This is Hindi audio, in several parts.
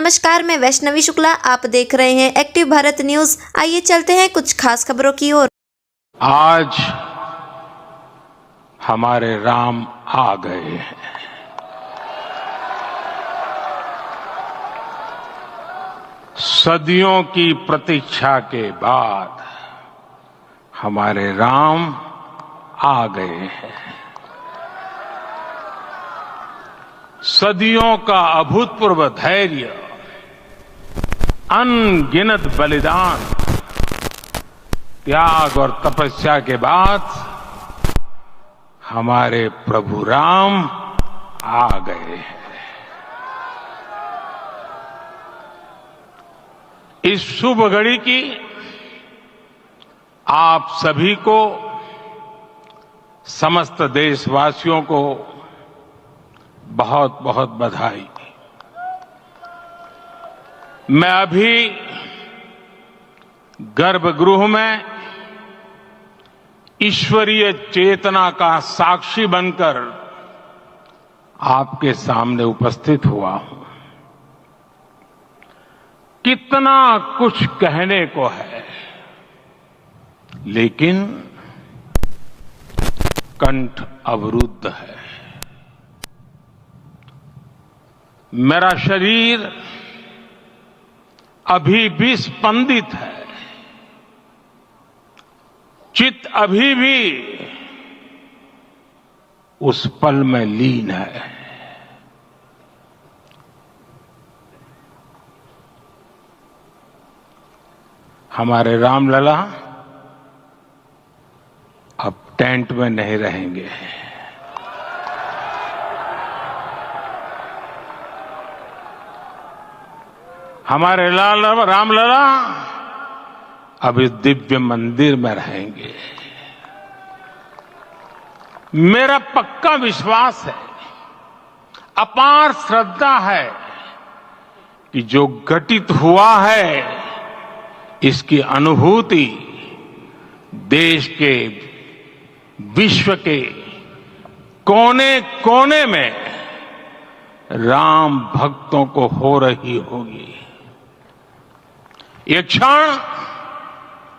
नमस्कार, मैं वैष्णवी शुक्ला। आप देख रहे हैं एक्टिव भारत न्यूज। आइए चलते हैं कुछ खास खबरों की ओर। आज हमारे राम आ गए हैं। सदियों की प्रतीक्षा के बाद हमारे राम आ गए हैं। सदियों का अभूतपूर्व धैर्य, अनगिनत बलिदान, त्याग और तपस्या के बाद हमारे प्रभु राम आ गए हैं। इस शुभ घड़ी की आप सभी को, समस्त देशवासियों को बहुत बहुत बधाई। मैं अभी गर्भगृह में ईश्वरीय चेतना का साक्षी बनकर आपके सामने उपस्थित हुआ हूं। कितना कुछ कहने को है, लेकिन कंठ अवरुद्ध है। मेरा शरीर अभी भी स्पंदित है, चित्त अभी भी उस पल में लीन है। हमारे रामलला अब टेंट में नहीं रहेंगे। हमारे रामलला अब इस दिव्य मंदिर में रहेंगे। मेरा पक्का विश्वास है, अपार श्रद्धा है कि जो घटित हुआ है, इसकी अनुभूति देश के, विश्व के कोने कोने में राम भक्तों को हो रही होगी। ये क्षण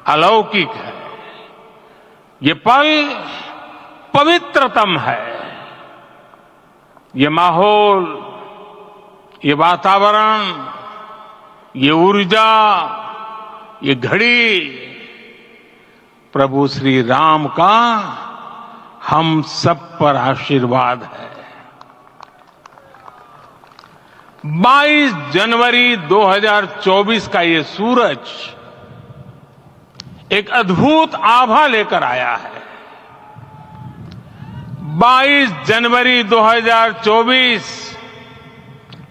अलौकिक है, ये पल पवित्रतम है। ये माहौल, ये वातावरण, ये ऊर्जा, ये घड़ी प्रभु श्री राम का हम सब पर आशीर्वाद है। 22 जनवरी 2024 का ये सूरज एक अद्भुत आभा लेकर आया है। 22 जनवरी 2024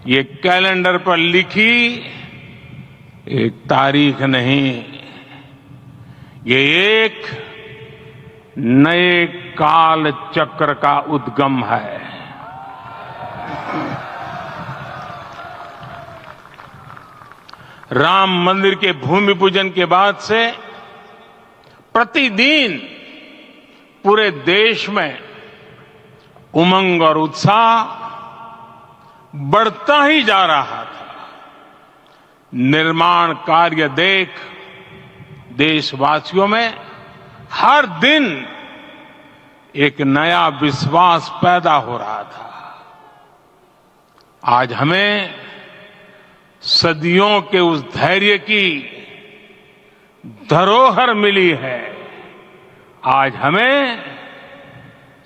ये कैलेंडर पर लिखी एक तारीख नहीं, ये एक नए काल चक्र का उद्गम है। राम मंदिर के भूमि पूजन के बाद से प्रतिदिन पूरे देश में उमंग और उत्साह बढ़ता ही जा रहा था। निर्माण कार्य देख देशवासियों में हर दिन एक नया विश्वास पैदा हो रहा था। आज हमें सदियों के उस धैर्य की धरोहर मिली है। आज हमें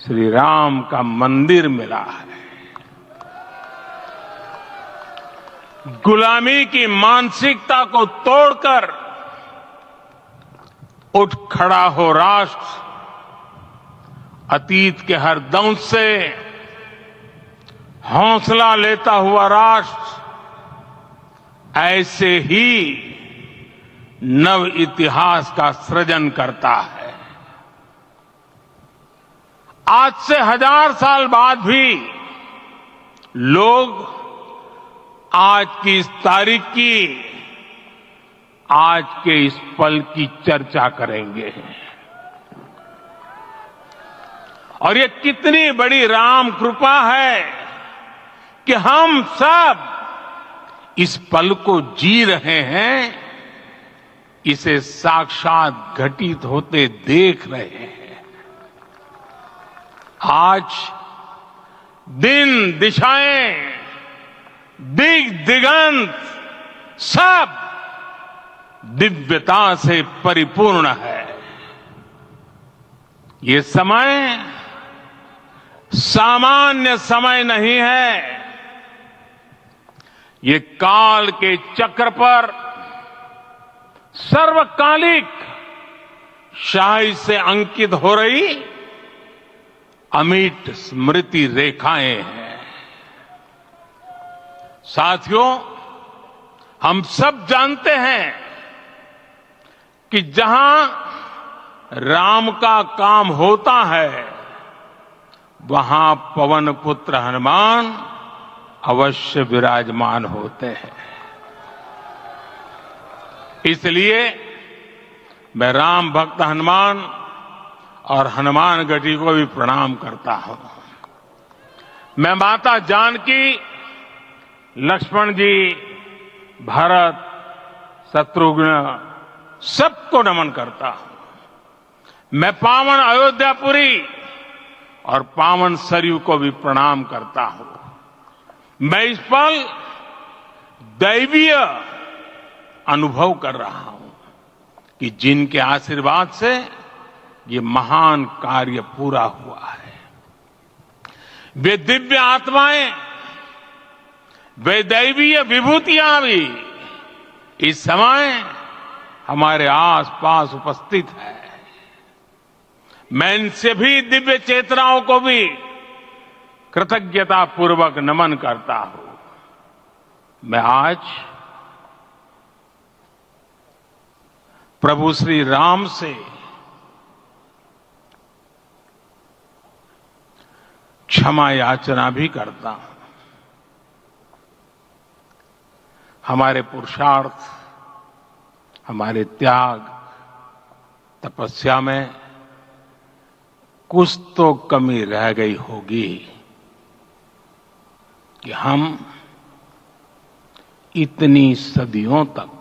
श्री राम का मंदिर मिला है। गुलामी की मानसिकता को तोड़कर उठ खड़ा हो राष्ट्र। अतीत के हर दंश से हौसला लेता हुआ राष्ट्र ऐसे ही नव इतिहास का सृजन करता है। आज से 1000 साल बाद भी लोग आज की इस तारीख की, आज के इस पल की चर्चा करेंगे। और ये कितनी बड़ी राम कृपा है कि हम सब इस पल को जी रहे हैं, इसे साक्षात घटित होते देख रहे हैं। आज दिन दिशाएं, दिग दिगंत सब दिव्यता से परिपूर्ण है। ये समय सामान्य समय नहीं है। ये काल के चक्र पर सर्वकालिक शाही से अंकित हो रही अमिट स्मृति रेखाएं हैं। साथियों, हम सब जानते हैं कि जहां राम का काम होता है, वहां पवन पुत्र हनुमान अवश्य विराजमान होते हैं। इसलिए मैं राम भक्त हनुमान और हनुमान गढ़ी को भी प्रणाम करता हूं। मैं माता जानकी, लक्ष्मण जी, भरत, शत्रुघ्न सबको नमन करता हूं। मैं पावन अयोध्यापुरी और पावन सरयू को भी प्रणाम करता हूं। मैं इस पल दैवीय अनुभव कर रहा हूं कि जिनके आशीर्वाद से ये महान कार्य पूरा हुआ है। वे दिव्य आत्माएं, वे दैवीय विभूतियां भी इस समय हमारे आसपास उपस्थित है। मैं इनसे भी दिव्य चेतनाओं को भी कृतज्ञता पूर्वक नमन करता हूं। मैं आज प्रभु श्री राम से क्षमा याचना भी करता हूं। हमारे पुरुषार्थ, हमारे त्याग, तपस्या में कुछ तो कमी रह गई होगी कि हम इतनी सदियों तक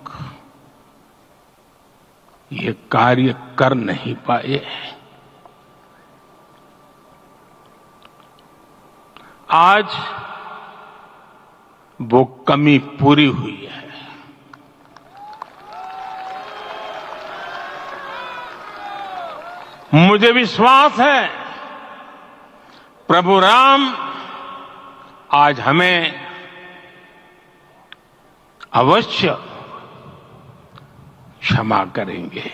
ये कार्य कर नहीं पाए। आज वो कमी पूरी हुई है। मुझे विश्वास है प्रभु राम आज हमें अवश्य क्षमा करेंगे।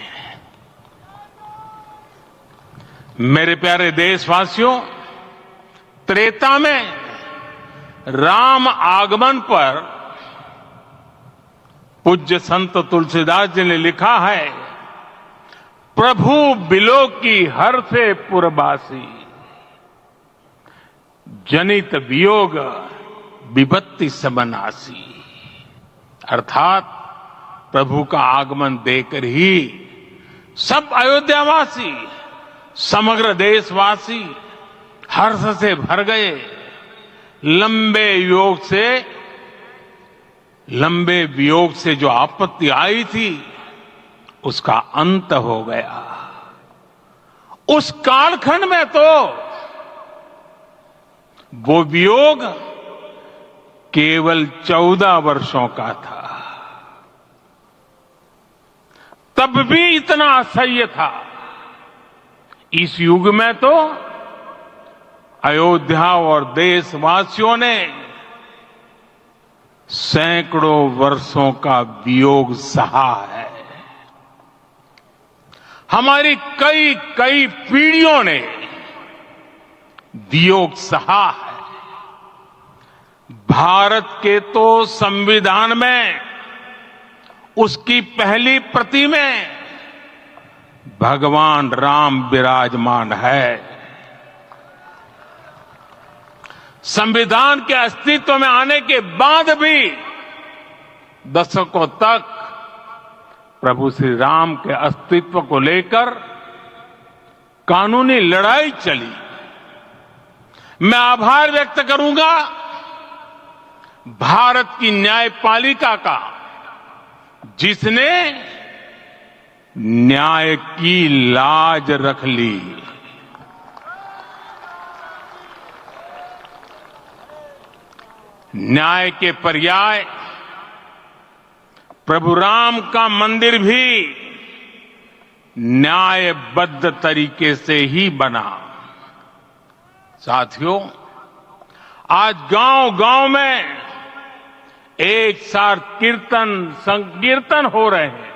मेरे प्यारे देशवासियों, त्रेता में राम आगमन पर पूज्य संत तुलसीदास जी ने लिखा है, प्रभु बिलो की हर से पुरबासी, जनित वियोग विपत्ति समनासी। अर्थात प्रभु का आगमन देकर ही सब अयोध्यावासी, समग्र देशवासी हर्ष से भर गए। लंबे वियोग से जो आपत्ति आई थी, उसका अंत हो गया। उस कालखंड में तो वो वियोग केवल 14 वर्षों का था। तब भी इतना असह्य था। इस युग में तो अयोध्या और देशवासियों ने सैकड़ों वर्षों का वियोग सहा है। हमारी कई कई पीढ़ियों ने वियोग सहा है। भारत के तो संविधान में उसकी पहली प्रति में भगवान राम विराजमान है। संविधान के अस्तित्व में आने के बाद भी दशकों तक प्रभु श्री राम के अस्तित्व को लेकर कानूनी लड़ाई चली। मैं आभार व्यक्त करूंगा भारत की न्यायपालिका का, जिसने न्याय की लाज रख ली। न्याय के पर्याय प्रभु राम का मंदिर भी न्यायबद्ध तरीके से ही बना। साथियों, आज गांव-गांव में एक साथ कीर्तन संकीर्तन हो रहे हैं।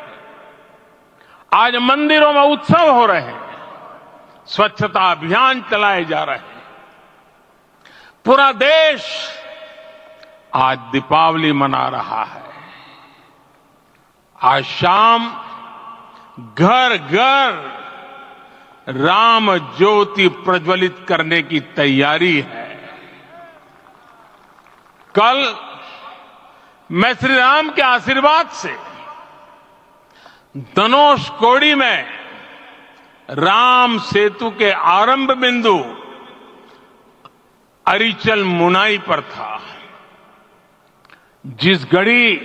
आज मंदिरों में उत्सव हो रहे हैं, स्वच्छता अभियान चलाए जा रहे हैं। पूरा देश आज दीपावली मना रहा है। आज शाम घर घर राम ज्योति प्रज्वलित करने की तैयारी है। कल मैं श्री राम के आशीर्वाद से धनुषकोडी में राम सेतु के आरंभ बिंदु अरिचल मुनाई पर था। जिस घड़ी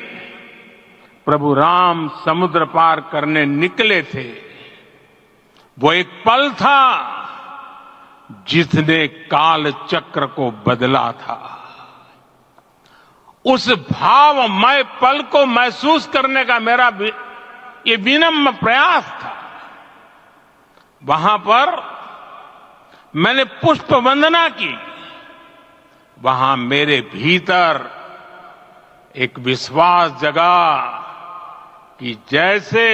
प्रभु राम समुद्र पार करने निकले थे, वो एक पल था जिसने काल चक्र को बदला था। उस भावमय पल को महसूस करने का मेरा ये विनम्र प्रयास था। वहां पर मैंने पुष्प वंदना की। वहां मेरे भीतर एक विश्वास जगा कि जैसे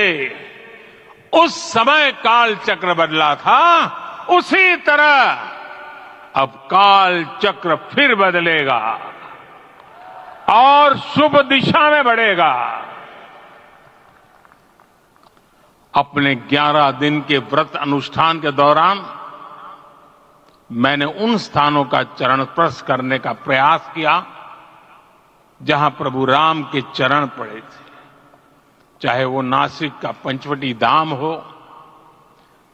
उस समय काल चक्र बदला था, उसी तरह अब काल चक्र फिर बदलेगा और शुभ दिशा में बढ़ेगा। अपने 11 दिन के व्रत अनुष्ठान के दौरान मैंने उन स्थानों का चरण स्पर्श करने का प्रयास किया जहां प्रभु राम के चरण पड़े थे। चाहे वो नासिक का पंचवटी धाम हो,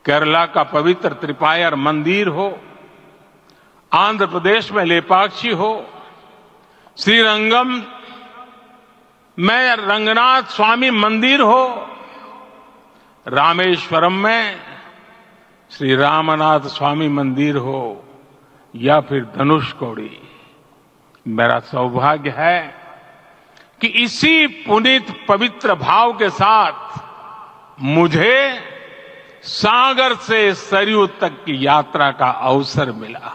केरला का पवित्र त्रिपायर मंदिर हो, आंध्र प्रदेश में लेपाक्षी हो, श्रीरंगम में रंगनाथ स्वामी मंदिर हो, रामेश्वरम में श्री रामनाथ स्वामी मंदिर हो, या फिर धनुषकोडी। मेरा सौभाग्य है कि इसी पुनीत पवित्र भाव के साथ मुझे सागर से सरयू तक की यात्रा का अवसर मिला।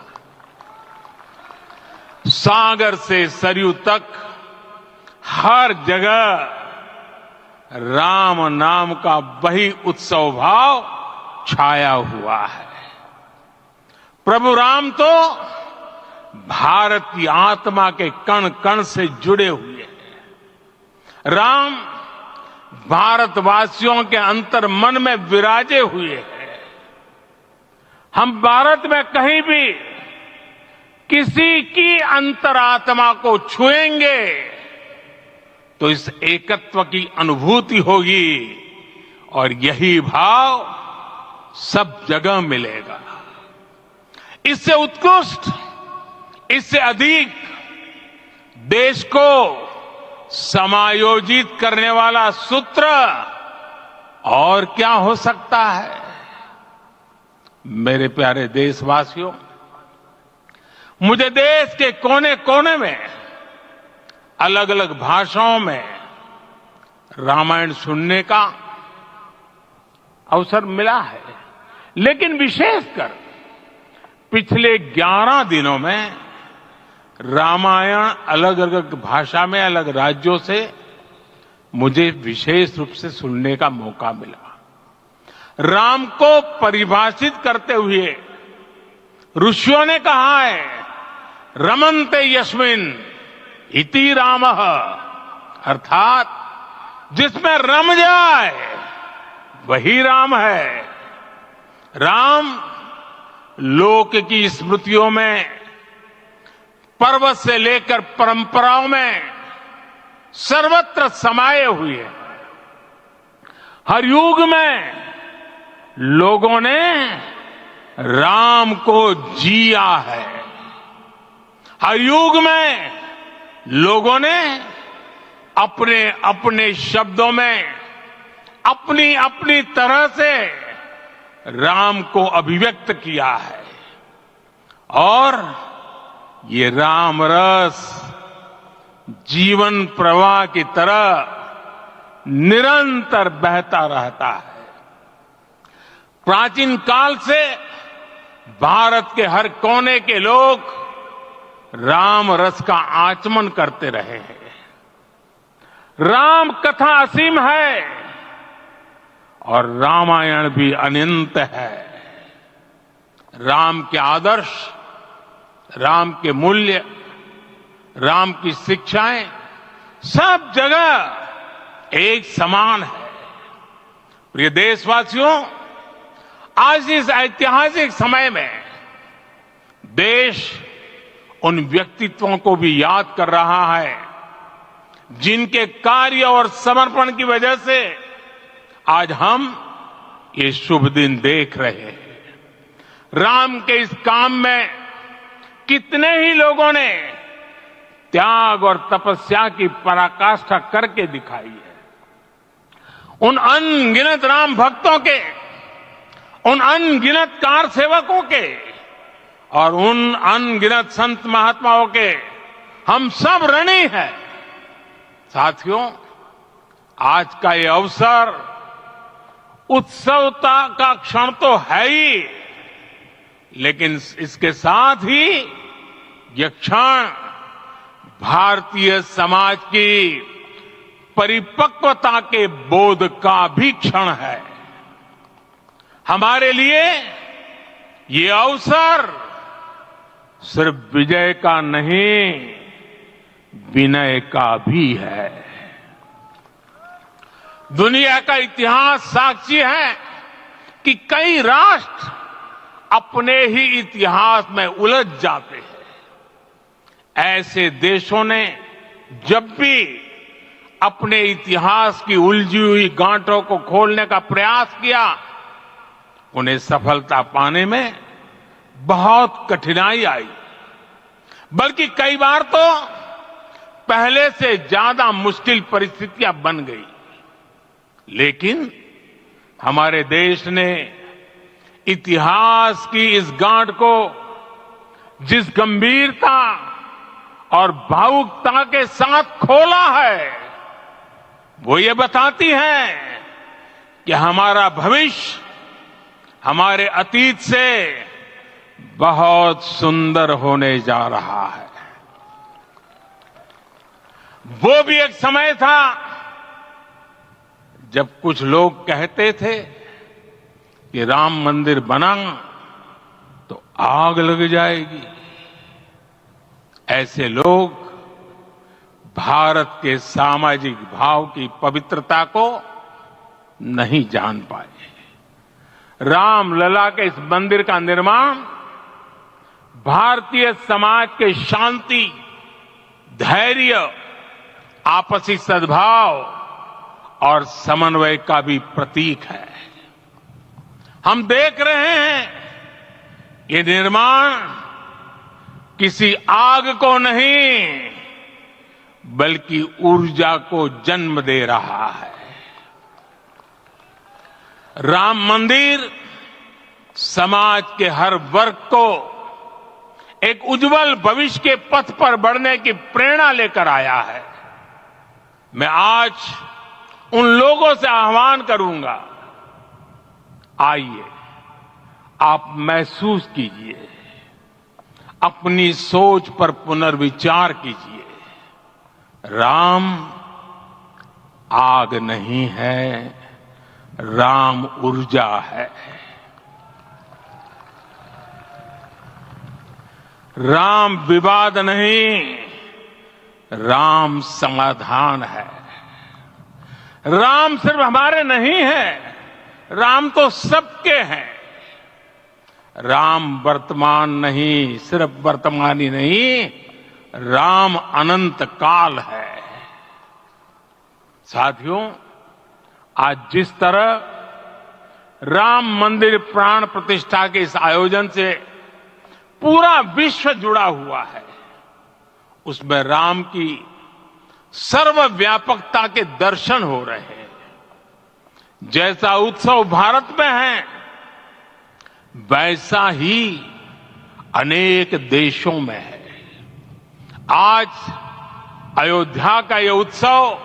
सागर से सरयू तक हर जगह राम नाम का वही उत्सव भाव छाया हुआ है। प्रभु राम तो भारत की आत्मा के कण कण से जुड़े हुए हैं। राम भारतवासियों के अंतर मन में विराजे हुए हैं। हम भारत में कहीं भी किसी की अंतरात्मा को छुएंगे तो इस एकत्व की अनुभूति होगी और यही भाव सब जगह मिलेगा। इससे उत्कृष्ट, इससे अधिक देश को समायोजित करने वाला सूत्र और क्या हो सकता है। मेरे प्यारे देशवासियों, मुझे देश के कोने कोने में अलग अलग भाषाओं में रामायण सुनने का अवसर मिला है, लेकिन विशेषकर पिछले 11 दिनों में रामायण अलग अलग भाषा में अलग राज्यों से मुझे विशेष रूप से सुनने का मौका मिला। राम को परिभाषित करते हुए ऋषियों ने कहा है, रमन्ते यस्मिन् इति रामः, अर्थात जिसमें रम जाए वही राम है। राम लोक की स्मृतियों में, पर्वत से लेकर परंपराओं में सर्वत्र समाये हुए हैं। हर युग में लोगों ने राम को जिया है। हर युग में लोगों ने अपने अपने शब्दों में अपनी अपनी तरह से राम को अभिव्यक्त किया है और ये राम रस जीवन प्रवाह की तरह निरंतर बहता रहता है। प्राचीन काल से भारत के हर कोने के लोग राम रस का आचमन करते रहे हैं। राम कथा असीम है और रामायण भी अनंत है। राम के आदर्श, राम के मूल्य, राम की शिक्षाएं सब जगह एक समान है। प्रिय देशवासियों, आज इस ऐतिहासिक समय में देश उन व्यक्तित्वों को भी याद कर रहा है जिनके कार्य और समर्पण की वजह से आज हम ये शुभ दिन देख रहे हैं। राम के इस काम में कितने ही लोगों ने त्याग और तपस्या की पराकाष्ठा करके दिखाई है। उन अनगिनत राम भक्तों के, उन अनगिनत कार सेवकों के और उन अनगिनत संत महात्माओं के हम सब ऋणी हैं। साथियों, आज का ये अवसर उत्सवता का क्षण तो है ही, लेकिन इसके साथ ही यह क्षण भारतीय समाज की परिपक्वता के बोध का भी क्षण है। हमारे लिए ये अवसर सिर्फ विजय का नहीं, विनय का भी है। दुनिया का इतिहास साक्षी है कि कई राष्ट्र अपने ही इतिहास में उलझ जाते हैं। ऐसे देशों ने जब भी अपने इतिहास की उलझी हुई गांठों को खोलने का प्रयास किया, उन्हें सफलता पाने में बहुत कठिनाई आई, बल्कि कई बार तो पहले से ज्यादा मुश्किल परिस्थितियां बन गई। लेकिन हमारे देश ने इतिहास की इस गांठ को जिस गंभीरता और भावुकता के साथ खोला है, वो ये बताती है कि हमारा भविष्य हमारे अतीत से बहुत सुंदर होने जा रहा है। वो भी एक समय था जब कुछ लोग कहते थे कि राम मंदिर बना तो आग लग जाएगी। ऐसे लोग भारत के सामाजिक भाव की पवित्रता को नहीं जान पाए। रामलला के इस मंदिर का निर्माण भारतीय समाज के शांति, धैर्य, आपसी सद्भाव और समन्वय का भी प्रतीक है। हम देख रहे हैं ये निर्माण किसी आग को नहीं, बल्कि ऊर्जा को जन्म दे रहा है। राम मंदिर समाज के हर वर्ग को एक उज्जवल भविष्य के पथ पर बढ़ने की प्रेरणा लेकर आया है। मैं आज उन लोगों से आह्वान करूंगा, आइए आप महसूस कीजिए, अपनी सोच पर पुनर्विचार कीजिए। राम आग नहीं है, राम ऊर्जा है। राम विवाद नहीं, राम समाधान है। राम सिर्फ हमारे नहीं है, राम तो सबके हैं। राम वर्तमान नहीं, सिर्फ वर्तमान ही नहीं, राम अनंत काल है। साथियों, आज जिस तरह राम मंदिर प्राण प्रतिष्ठा के इस आयोजन से पूरा विश्व जुड़ा हुआ है, उसमें राम की सर्वव्यापकता के दर्शन हो रहे हैं। जैसा उत्सव भारत में है, वैसा ही अनेक देशों में है। आज अयोध्या का यह उत्सव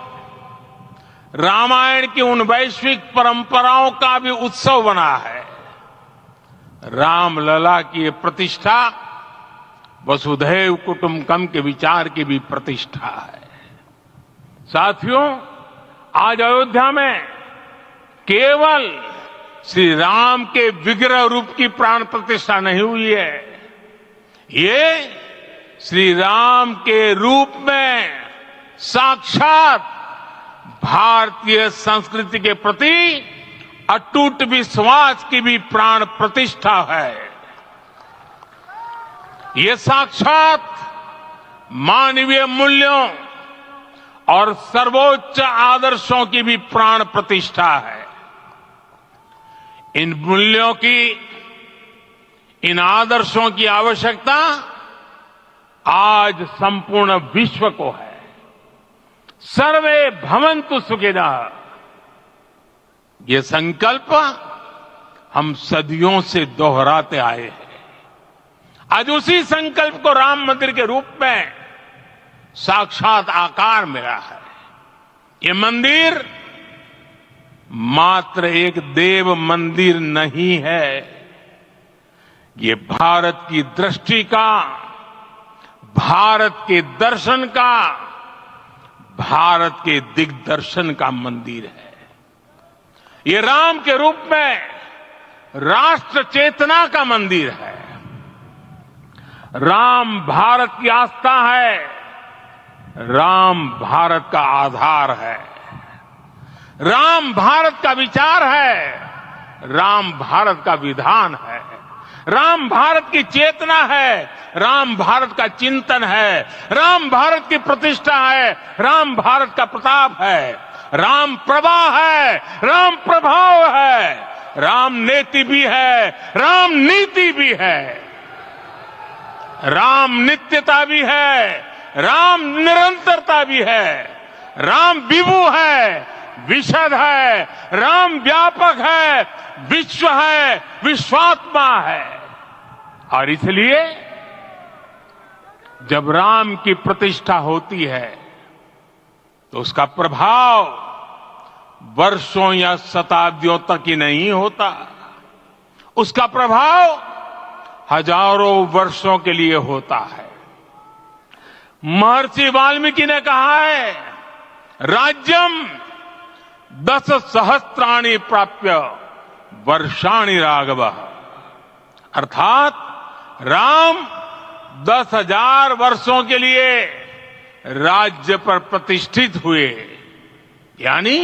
रामायण की उन वैश्विक परंपराओं का भी उत्सव बना है। रामलला की ये प्रतिष्ठा वसुधैव कुटुंबकम के विचार की भी प्रतिष्ठा है। साथियों, आज अयोध्या में केवल श्री राम के विग्रह रूप की प्राण प्रतिष्ठा नहीं हुई है, ये श्री राम के रूप में साक्षात भारतीय संस्कृति के प्रति अटूट विश्वास की भी प्राण प्रतिष्ठा है। ये साक्षात मानवीय मूल्यों और सर्वोच्च आदर्शों की भी प्राण प्रतिष्ठा है। इन मूल्यों की, इन आदर्शों की आवश्यकता आज संपूर्ण विश्व को है। सर्वे भवन्तु सुखिनः, ये संकल्प हम सदियों से दोहराते आए हैं। आज उसी संकल्प को राम मंदिर के रूप में साक्षात आकार मिला है। ये मंदिर मात्र एक देव मंदिर नहीं है, ये भारत की दृष्टि का, भारत के दर्शन का, भारत के दिग्दर्शन का मंदिर है। ये राम के रूप में राष्ट्र चेतना का मंदिर है। राम भारत की आस्था है, राम भारत का आधार है, राम भारत का विचार है, राम भारत का विधान है, राम भारत की चेतना है, राम भारत का चिंतन है, राम भारत की प्रतिष्ठा है, राम भारत का प्रताप है, राम प्रवाह है, राम प्रभाव है, राम नेति भी है, राम नीति भी है, राम नित्यता भी है, राम निरंतरता भी है, राम विभु है, विशद है, राम व्यापक है, विश्व है, विश्वात्मा है। और इसलिए जब राम की प्रतिष्ठा होती है तो उसका प्रभाव वर्षों या शताब्दियों तक ही नहीं होता, उसका प्रभाव हजारों वर्षों के लिए होता है। महर्षि वाल्मीकि ने कहा है, राज्यम 10 सहस्त्राणि प्राप्य वर्षाणि राघव, अर्थात राम 10,000 वर्षों के लिए राज्य पर प्रतिष्ठित हुए, यानी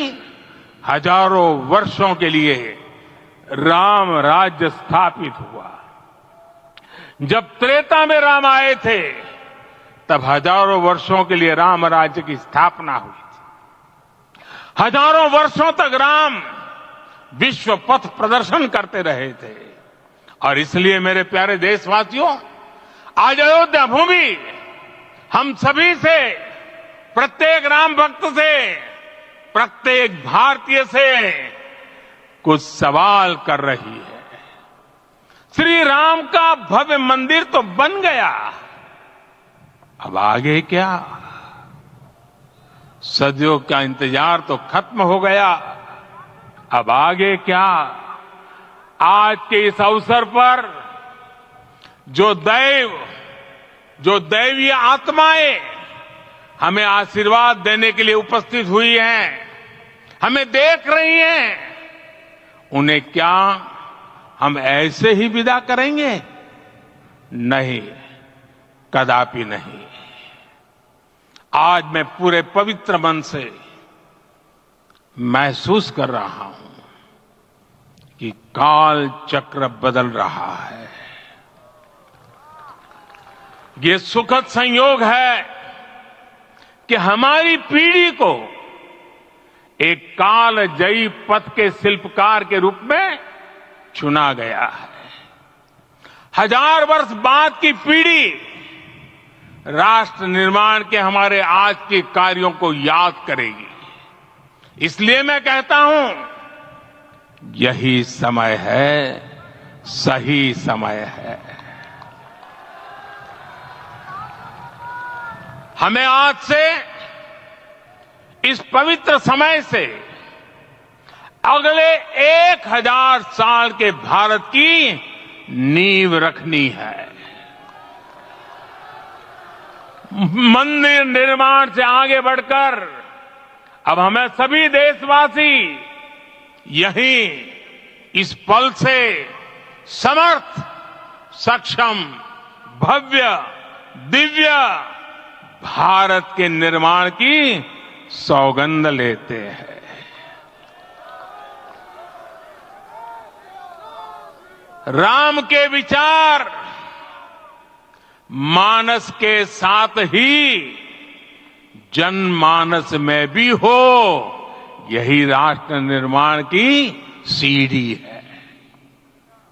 हजारों वर्षों के लिए राम राज्य स्थापित हुआ। जब त्रेता में राम आए थे तब हजारों वर्षों के लिए राम राज्य की स्थापना हुई थी। हजारों वर्षों तक राम विश्व पथ प्रदर्शन करते रहे थे। और इसलिए मेरे प्यारे देशवासियों, आज अयोध्या भूमि हम सभी से, प्रत्येक राम भक्त से, प्रत्येक भारतीय से कुछ सवाल कर रही है। श्री राम का भव्य मंदिर तो बन गया, अब आगे क्या? सदियों का इंतजार तो खत्म हो गया, अब आगे क्या? आज के इस अवसर पर जो दैवीय आत्माएं हमें आशीर्वाद देने के लिए उपस्थित हुई हैं, हमें देख रही हैं, उन्हें क्या हम ऐसे ही विदा करेंगे? नहीं, कदापि नहीं। आज मैं पूरे पवित्र मन से महसूस कर रहा हूं कि काल चक्र बदल रहा है। ये सुखद संयोग है कि हमारी पीढ़ी को एक कालजयी पथ के शिल्पकार के रूप में चुना गया है। 1000 वर्ष बाद की पीढ़ी राष्ट्र निर्माण के हमारे आज के कार्यों को याद करेगी। इसलिए मैं कहता हूं, यही समय है, सही समय है। हमें आज से, इस पवित्र समय से अगले 1000 साल के भारत की नींव रखनी है। मंदिर निर्माण से आगे बढ़कर अब हमें सभी देशवासी यहीं इस पल से समर्थ, सक्षम, भव्य, दिव्य भारत के निर्माण की सौगंध लेते हैं। राम के विचार मानस के साथ ही जनमानस में भी हो, यही राष्ट्र निर्माण की सीढ़ी है।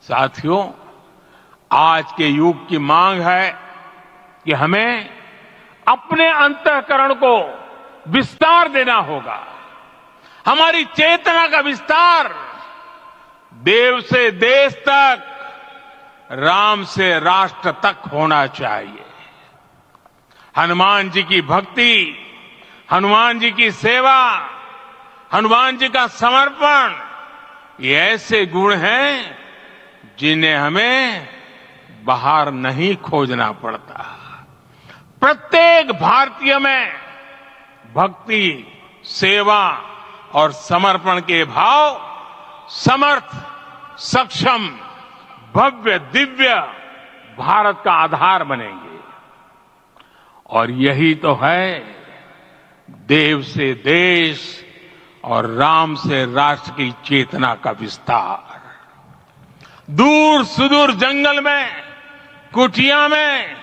साथियों, आज के युग की मांग है कि हमें अपने अंतःकरण को विस्तार देना होगा। हमारी चेतना का विस्तार देव से देश तक, राम से राष्ट्र तक होना चाहिए। हनुमान जी की भक्ति, हनुमान जी की सेवा, हनुमान जी का समर्पण, ये ऐसे गुण हैं जिन्हें हमें बाहर नहीं खोजना पड़ता। प्रत्येक भारतीय में भक्ति, सेवा और समर्पण के भाव समर्थ, सक्षम, भव्य, दिव्य भारत का आधार बनेंगे। और यही तो है देव से देश और राम से राष्ट्र की चेतना का विस्तार। दूर सुदूर जंगल में, कुटिया में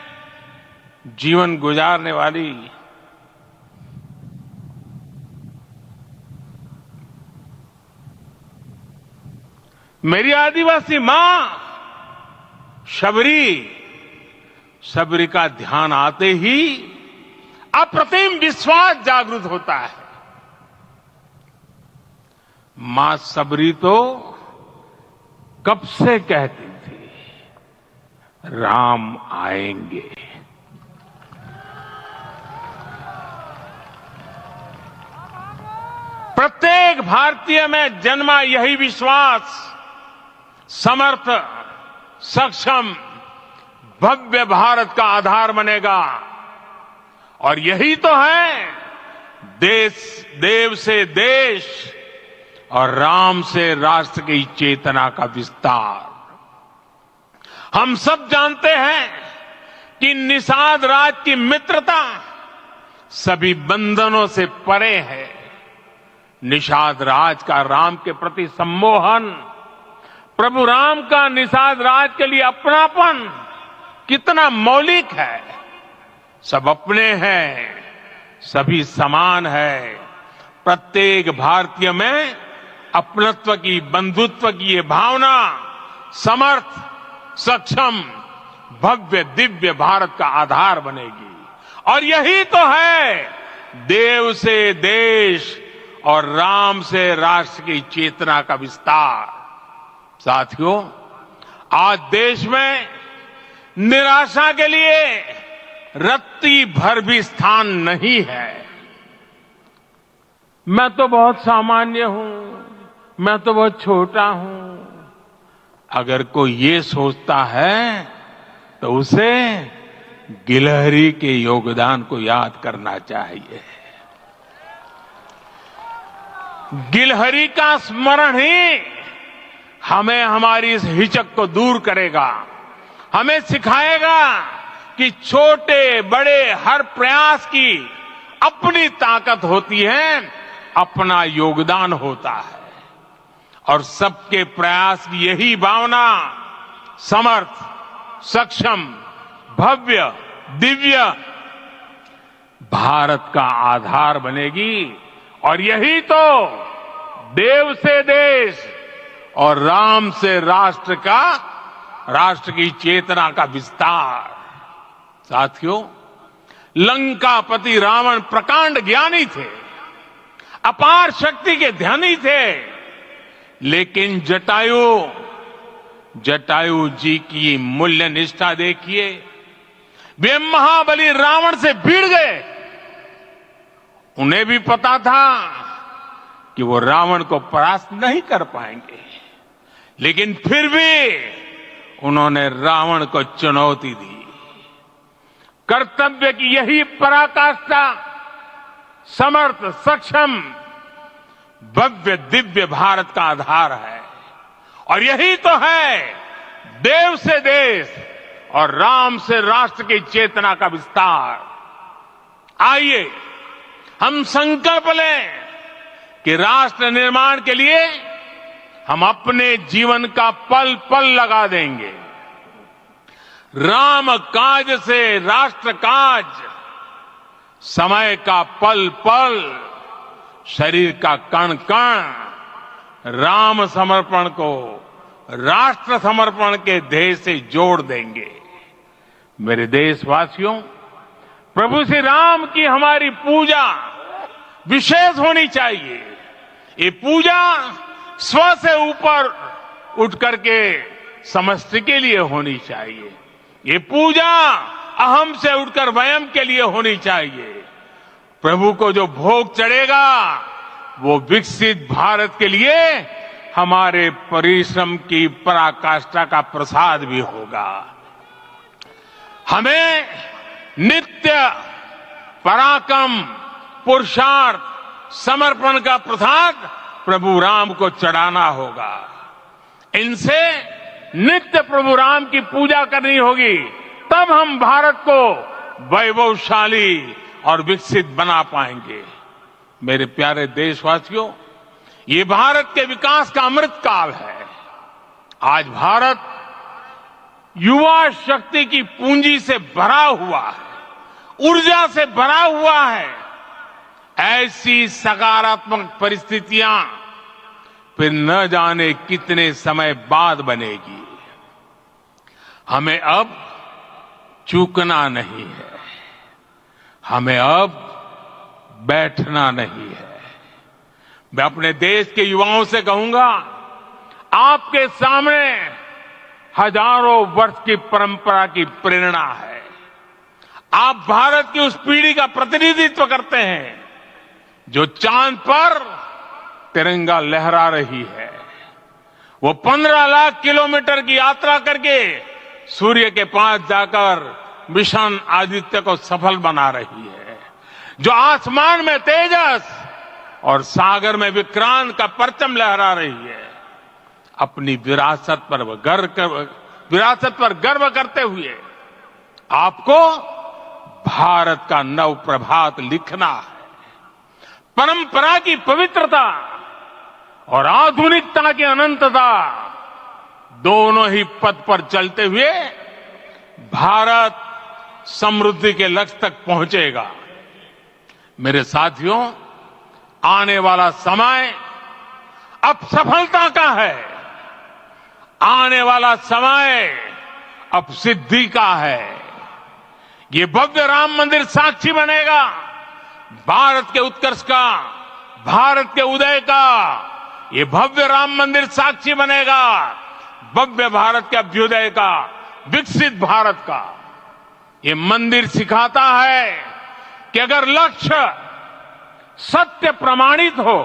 जीवन गुजारने वाली मेरी आदिवासी मां शबरी का ध्यान आते ही अप्रतिम विश्वास जागृत होता है। मां शबरी तो कब से कहती थी, राम आएंगे। प्रत्येक भारतीय में जन्मा यही विश्वास समर्थ, सक्षम, भव्य भारत का आधार बनेगा। और यही तो है देव से देश और राम से राष्ट्र की चेतना का विस्तार। हम सब जानते हैं कि निषाद राज की मित्रता सभी बंधनों से परे है। निषाद राज का राम के प्रति सम्मोहन, प्रभु राम का निषाद राज के लिए अपनापन कितना मौलिक है। सब अपने हैं, सभी समान है। प्रत्येक भारतीय में अपनत्व की, बंधुत्व की ये भावना समर्थ, सक्षम, भव्य, दिव्य भारत का आधार बनेगी। और यही तो है देव से देश और राम से राष्ट्र की चेतना का विस्तार। साथियों, आज देश में निराशा के लिए रत्ती भर भी स्थान नहीं है। मैं तो बहुत सामान्य हूं, मैं तो बहुत छोटा हूं। अगर कोई ये सोचता है तो उसे गिलहरी के योगदान को याद करना चाहिए। गिलहरी का स्मरण ही हमें हमारी इस हिचक को दूर करेगा, हमें सिखाएगा कि छोटे बड़े हर प्रयास की अपनी ताकत होती है, अपना योगदान होता है। और सबके प्रयास की यही भावना समर्थ, सक्षम, भव्य, दिव्य भारत का आधार बनेगी। और यही तो देव से देश और राम से राष्ट्र की चेतना का विस्तार। साथियों, लंकापति रावण प्रकांड ज्ञानी थे, अपार शक्ति के ध्यानी थे, लेकिन जटायु जी की मूल्य निष्ठा देखिए। वे महाबली रावण से भिड़ गए। उन्हें भी पता था कि वो रावण को परास्त नहीं कर पाएंगे, लेकिन फिर भी उन्होंने रावण को चुनौती दी। कर्तव्य की यही पराकाष्ठा समर्थ, सक्षम, भव्य, दिव्य भारत का आधार है। और यही तो है देव से देश और राम से राष्ट्र की चेतना का विस्तार। आइए हम संकल्प लें कि राष्ट्र निर्माण के लिए हम अपने जीवन का पल पल लगा देंगे। राम काज से राष्ट्र काज, समय का पल पल, शरीर का कण कण राम समर्पण को राष्ट्र समर्पण के ध्येय से जोड़ देंगे। मेरे देशवासियों, प्रभु श्री राम की हमारी पूजा विशेष होनी चाहिए। ये पूजा स्व से ऊपर उठ करके समष्टि के लिए होनी चाहिए। ये पूजा अहम से उठकर वयम के लिए होनी चाहिए। प्रभु को जो भोग चढ़ेगा वो विकसित भारत के लिए हमारे परिश्रम की पराकाष्ठा का प्रसाद भी होगा। हमें नित्य पराक्रम, पुरुषार्थ, समर्पण का प्रसाद प्रभु राम को चढ़ाना होगा। इनसे नित्य प्रभु राम की पूजा करनी होगी, तब हम भारत को वैभवशाली और विकसित बना पाएंगे। मेरे प्यारे देशवासियों, ये भारत के विकास का अमृत काल है। आज भारत युवा शक्ति की पूंजी से भरा हुआ है, ऊर्जा से भरा हुआ है। ऐसी सकारात्मक परिस्थितियां फिर न जाने कितने समय बाद बनेगी। हमें अब चूकना नहीं है, हमें अब बैठना नहीं है। मैं अपने देश के युवाओं से कहूंगा, आपके सामने हजारों वर्ष की परंपरा की प्रेरणा है। आप भारत की उस पीढ़ी का प्रतिनिधित्व करते हैं जो चांद पर तिरंगा लहरा रही है। वो 15 लाख किलोमीटर की यात्रा करके सूर्य के पास जाकर मिशन आदित्य को सफल बना रही है। जो आसमान में तेजस और सागर में विक्रांत का परचम लहरा रही है। अपनी विरासत पर गर्व करते हुए आपको भारत का नव प्रभात लिखना है। परंपरा की पवित्रता और आधुनिकता की अनंतता, दोनों ही पथ पर चलते हुए भारत समृद्धि के लक्ष्य तक पहुंचेगा। मेरे साथियों, आने वाला समय अब सफलता का है। आने वाला समय अब सिद्धि का है। ये भव्य राम मंदिर साक्षी बनेगा भारत के उत्कर्ष का, भारत के उदय का। ये भव्य राम मंदिर साक्षी बनेगा भव्य भारत के अभ्युदय का, विकसित भारत का। ये मंदिर सिखाता है कि अगर लक्ष्य सत्य प्रमाणित हो,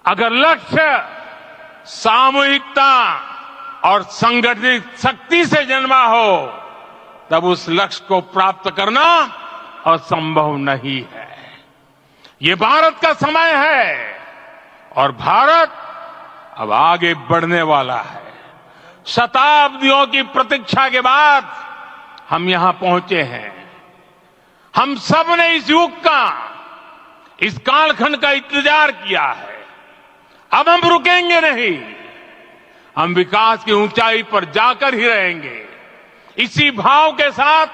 अगर लक्ष्य सामूहिकता और संगठित शक्ति से जन्मा हो, तब उस लक्ष्य को प्राप्त करना असंभव नहीं है। ये भारत का समय है और भारत अब आगे बढ़ने वाला है। शताब्दियों की प्रतीक्षा के बाद हम यहां पहुंचे हैं। हम सब ने इस युग का, इस कालखंड का इंतजार किया है। अब हम रुकेंगे नहीं, हम विकास की ऊंचाई पर जाकर ही रहेंगे। इसी भाव के साथ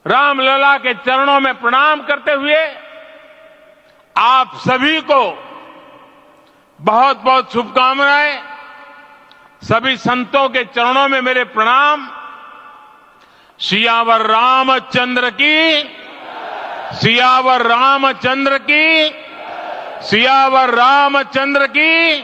रामलला के चरणों में प्रणाम करते हुए आप सभी को बहुत बहुत शुभकामनाएं। सभी संतों के चरणों में मेरे प्रणाम। सियावर रामचंद्र की, सियावर रामचंद्र की, सियावर रामचंद्र की।